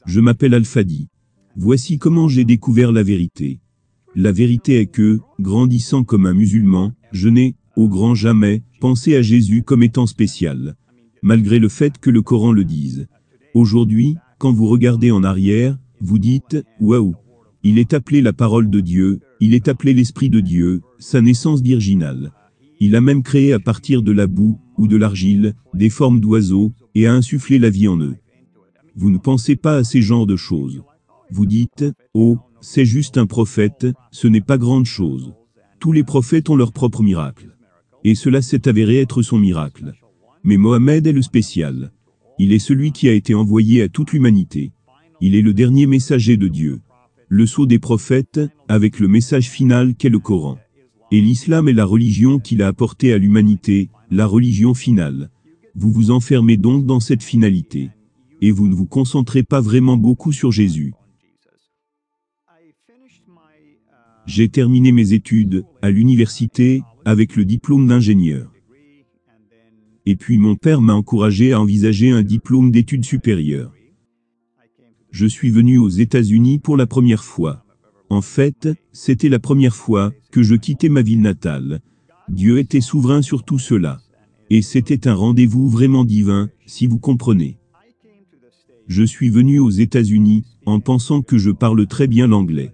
Je m'appelle Al-Fadi. Voici comment j'ai découvert la vérité. La vérité est que, grandissant comme un musulman, je n'ai, au grand jamais, pensé à Jésus comme étant spécial. Malgré le fait que le Coran le dise. Aujourd'hui, quand vous regardez en arrière, vous dites, waouh, il est appelé la parole de Dieu, il est appelé l'Esprit de Dieu, sa naissance virginale. Il a même créé à partir de la boue, ou de l'argile, des formes d'oiseaux, et a insufflé la vie en eux. Vous ne pensez pas à ces genres de choses. Vous dites, oh, c'est juste un prophète, ce n'est pas grande chose. Tous les prophètes ont leur propre miracle. Et cela s'est avéré être son miracle. Mais Mohammed est le spécial. Il est celui qui a été envoyé à toute l'humanité. Il est le dernier messager de Dieu. Le sceau des prophètes, avec le message final qu'est le Coran. Et l'islam est la religion qu'il a apportée à l'humanité, la religion finale. Vous vous enfermez donc dans cette finalité. Et vous ne vous concentrez pas vraiment beaucoup sur Jésus. J'ai terminé mes études, à l'université, avec le diplôme d'ingénieur. Et puis mon père m'a encouragé à envisager un diplôme d'études supérieures. Je suis venu aux États-Unis pour la première fois. En fait, c'était la première fois que je quittais ma ville natale. Dieu était souverain sur tout cela. Et c'était un rendez-vous vraiment divin, si vous comprenez. Je suis venu aux États-Unis, en pensant que je parle très bien l'anglais.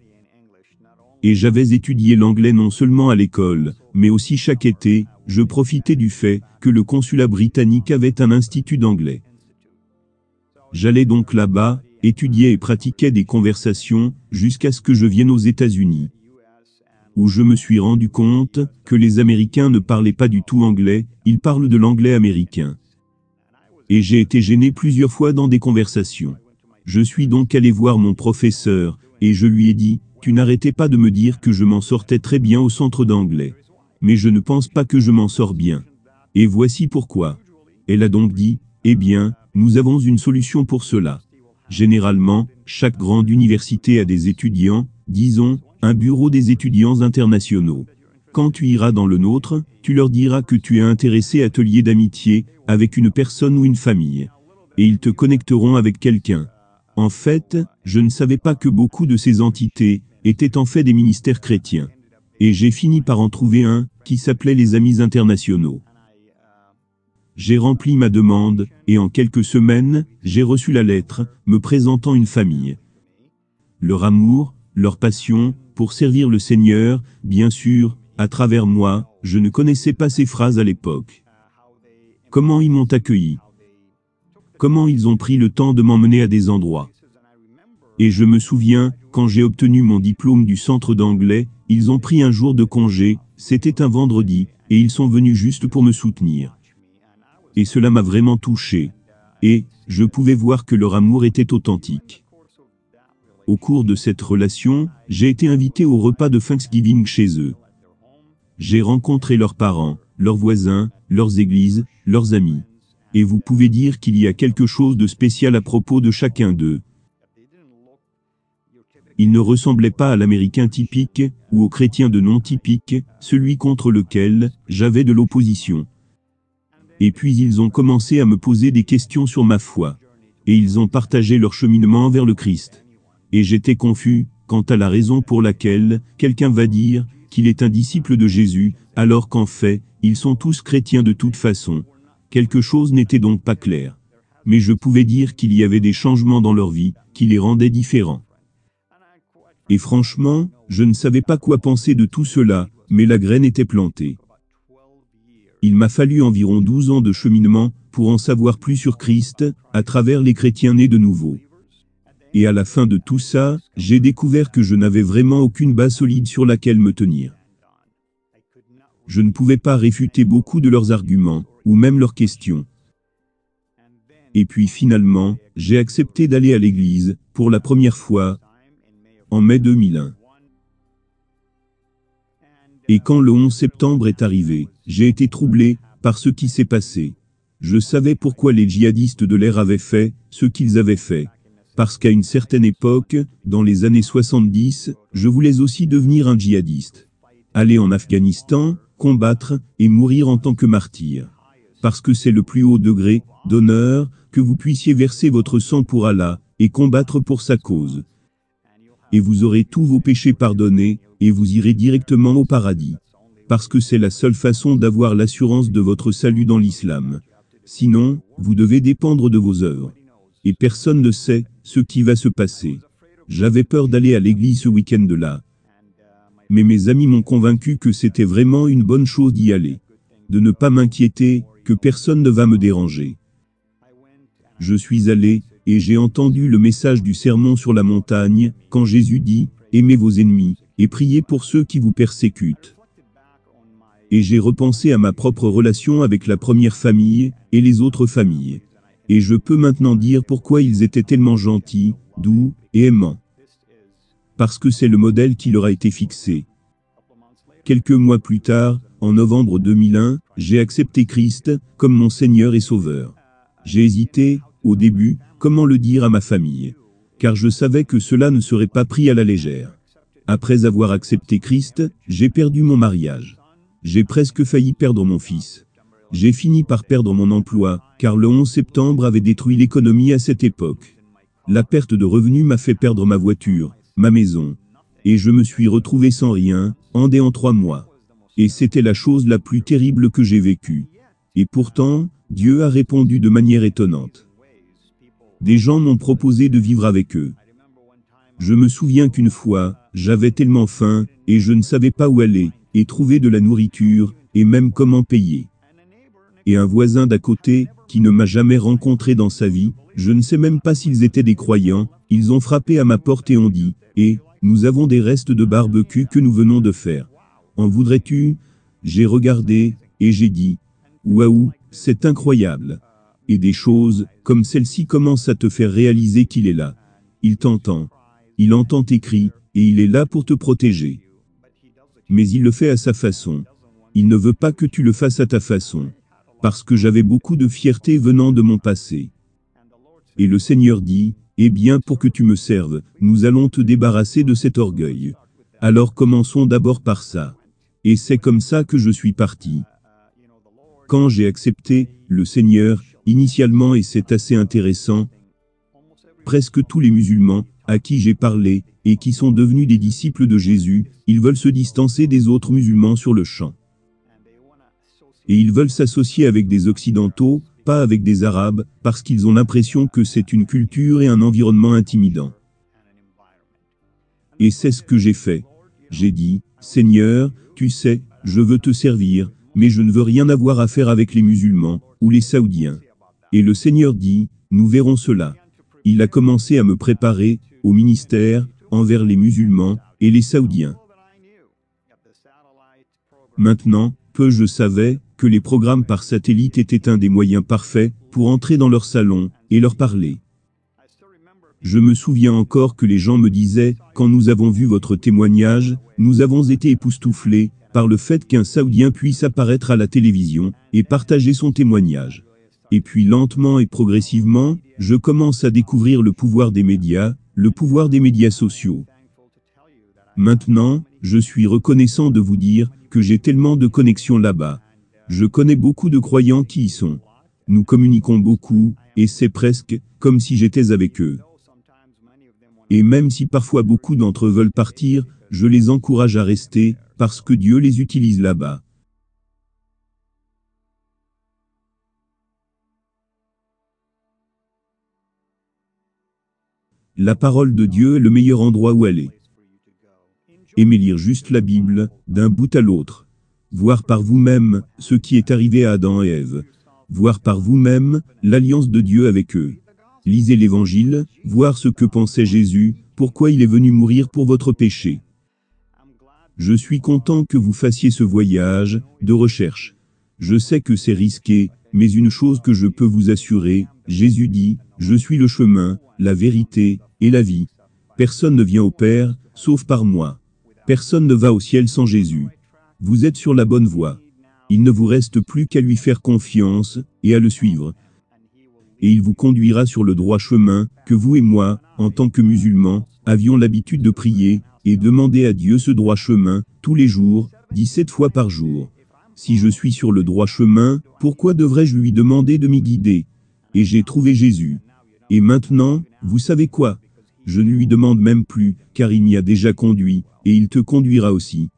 Et j'avais étudié l'anglais non seulement à l'école, mais aussi chaque été, je profitais du fait que le consulat britannique avait un institut d'anglais. J'allais donc là-bas, étudiais et pratiquais des conversations, jusqu'à ce que je vienne aux États-Unis, où je me suis rendu compte que les Américains ne parlaient pas du tout anglais, ils parlent de l'anglais américain. Et j'ai été gêné plusieurs fois dans des conversations. Je suis donc allé voir mon professeur, et je lui ai dit, tu n'arrêtais pas de me dire que je m'en sortais très bien au centre d'anglais. Mais je ne pense pas que je m'en sors bien. Et voici pourquoi. Elle a donc dit, eh bien, nous avons une solution pour cela. Généralement, chaque grande université a des étudiants, disons, un bureau des étudiants internationaux. Quand tu iras dans le nôtre, tu leur diras que tu es intéressé à atelier d'amitié, avec une personne ou une famille. Et ils te connecteront avec quelqu'un. En fait, je ne savais pas que beaucoup de ces entités étaient en fait des ministères chrétiens. Et j'ai fini par en trouver un, qui s'appelait les Amis internationaux. J'ai rempli ma demande, et en quelques semaines, j'ai reçu la lettre, me présentant une famille. Leur amour, leur passion, pour servir le Seigneur, bien sûr, à travers moi, je ne connaissais pas ces phrases à l'époque. Comment ils m'ont accueilli. Comment ils ont pris le temps de m'emmener à des endroits. Et je me souviens, quand j'ai obtenu mon diplôme du centre d'anglais, ils ont pris un jour de congé, c'était un vendredi, et ils sont venus juste pour me soutenir. Et cela m'a vraiment touché. Et, je pouvais voir que leur amour était authentique. Au cours de cette relation, j'ai été invité au repas de Thanksgiving chez eux. J'ai rencontré leurs parents, leurs voisins, leurs églises, leurs amis. Et vous pouvez dire qu'il y a quelque chose de spécial à propos de chacun d'eux. Ils ne ressemblaient pas à l'Américain typique, ou au chrétien de non typique, celui contre lequel j'avais de l'opposition. Et puis ils ont commencé à me poser des questions sur ma foi. Et ils ont partagé leur cheminement vers le Christ. Et j'étais confus, quant à la raison pour laquelle quelqu'un va dire qu'il est un disciple de Jésus, alors qu'en fait, ils sont tous chrétiens de toute façon. Quelque chose n'était donc pas clair. Mais je pouvais dire qu'il y avait des changements dans leur vie, qui les rendaient différents. Et franchement, je ne savais pas quoi penser de tout cela, mais la graine était plantée. Il m'a fallu environ 12 ans de cheminement, pour en savoir plus sur Christ, à travers les chrétiens nés de nouveau. Et à la fin de tout ça, j'ai découvert que je n'avais vraiment aucune base solide sur laquelle me tenir. Je ne pouvais pas réfuter beaucoup de leurs arguments, ou même leurs questions. Et puis finalement, j'ai accepté d'aller à l'église, pour la première fois, en mai 2001. Et quand le 11 septembre est arrivé, j'ai été troublé par ce qui s'est passé. Je savais pourquoi les djihadistes de l'air avaient fait ce qu'ils avaient fait. Parce qu'à une certaine époque, dans les années 70, je voulais aussi devenir un djihadiste. Aller en Afghanistan, combattre et mourir en tant que martyr. Parce que c'est le plus haut degré d'honneur que vous puissiez verser votre sang pour Allah, et combattre pour sa cause. Et vous aurez tous vos péchés pardonnés, et vous irez directement au paradis. Parce que c'est la seule façon d'avoir l'assurance de votre salut dans l'islam. Sinon, vous devez dépendre de vos œuvres. Et personne ne sait ce qui va se passer. J'avais peur d'aller à l'église ce week-end-là. Mais mes amis m'ont convaincu que c'était vraiment une bonne chose d'y aller. De ne pas m'inquiéter, que personne ne va me déranger. Je suis allé, et j'ai entendu le message du sermon sur la montagne, quand Jésus dit, « Aimez vos ennemis, et priez pour ceux qui vous persécutent. » Et j'ai repensé à ma propre relation avec la première famille, et les autres familles. Et je peux maintenant dire pourquoi ils étaient tellement gentils, doux, et aimants. Parce que c'est le modèle qui leur a été fixé. Quelques mois plus tard, en novembre 2001, j'ai accepté Christ, comme mon Seigneur et Sauveur. J'ai hésité, au début, comment le dire à ma famille. Car je savais que cela ne serait pas pris à la légère. Après avoir accepté Christ, j'ai perdu mon mariage. J'ai presque failli perdre mon fils. J'ai fini par perdre mon emploi, car le 11 septembre avait détruit l'économie à cette époque. La perte de revenus m'a fait perdre ma voiture, ma maison. Et je me suis retrouvé sans rien, en 3 mois. Et c'était la chose la plus terrible que j'ai vécue. Et pourtant, Dieu a répondu de manière étonnante. Des gens m'ont proposé de vivre avec eux. Je me souviens qu'une fois, j'avais tellement faim, et je ne savais pas où aller, et trouver de la nourriture, et même comment payer. Et un voisin d'à côté, qui ne m'a jamais rencontré dans sa vie, je ne sais même pas s'ils étaient des croyants, ils ont frappé à ma porte et ont dit, « Eh, nous avons des restes de barbecue que nous venons de faire. En voudrais-tu » J'ai regardé, et j'ai dit, « Waouh, c'est incroyable. » Et des choses, comme celle-ci commencent à te faire réaliser qu'il est là. Il t'entend. Il entend tes cris, et il est là pour te protéger. Mais il le fait à sa façon. Il ne veut pas que tu le fasses à ta façon. Parce que j'avais beaucoup de fierté venant de mon passé. Et le Seigneur dit, « Eh bien pour que tu me serves, nous allons te débarrasser de cet orgueil. Alors commençons d'abord par ça. » Et c'est comme ça que je suis parti. Quand j'ai accepté le Seigneur, initialement, et c'est assez intéressant, presque tous les musulmans à qui j'ai parlé, et qui sont devenus des disciples de Jésus, ils veulent se distancer des autres musulmans sur le champ. Et ils veulent s'associer avec des Occidentaux, pas avec des Arabes, parce qu'ils ont l'impression que c'est une culture et un environnement intimidant. Et c'est ce que j'ai fait. J'ai dit, « Seigneur, tu sais, je veux te servir, mais je ne veux rien avoir à faire avec les musulmans, ou les Saoudiens. » Et le Seigneur dit, « Nous verrons cela. » Il a commencé à me préparer, au ministère, envers les musulmans, et les Saoudiens. Maintenant, peu je savais, que les programmes par satellite étaient un des moyens parfaits, pour entrer dans leur salon, et leur parler. Je me souviens encore que les gens me disaient, quand nous avons vu votre témoignage, nous avons été époustouflés, par le fait qu'un Saoudien puisse apparaître à la télévision, et partager son témoignage. Et puis lentement et progressivement, je commence à découvrir le pouvoir des médias sociaux. Maintenant, je suis reconnaissant de vous dire, que j'ai tellement de connexions là-bas. Je connais beaucoup de croyants qui y sont. Nous communiquons beaucoup, et c'est presque, comme si j'étais avec eux. Et même si parfois beaucoup d'entre eux veulent partir, je les encourage à rester, parce que Dieu les utilise là-bas. La parole de Dieu est le meilleur endroit où aller. Aimez lire juste la Bible, d'un bout à l'autre. Voir par vous-même, ce qui est arrivé à Adam et Ève. Voir par vous-même, l'alliance de Dieu avec eux. Lisez l'Évangile, voir ce que pensait Jésus, pourquoi il est venu mourir pour votre péché. Je suis content que vous fassiez ce voyage, de recherche. Je sais que c'est risqué, mais une chose que je peux vous assurer, Jésus dit, « Je suis le chemin, la vérité, et la vie. Personne ne vient au Père, sauf par moi. Personne ne va au ciel sans Jésus. Vous êtes sur la bonne voie. Il ne vous reste plus qu'à lui faire confiance, et à le suivre. Et il vous conduira sur le droit chemin, que vous et moi, en tant que musulmans, avions l'habitude de prier, et demander à Dieu ce droit chemin, tous les jours, 17 fois par jour. Si je suis sur le droit chemin, pourquoi devrais-je lui demander de m'y guider? Et j'ai trouvé Jésus. Et maintenant, vous savez quoi? Je ne lui demande même plus, car il m'y a déjà conduit, et il te conduira aussi.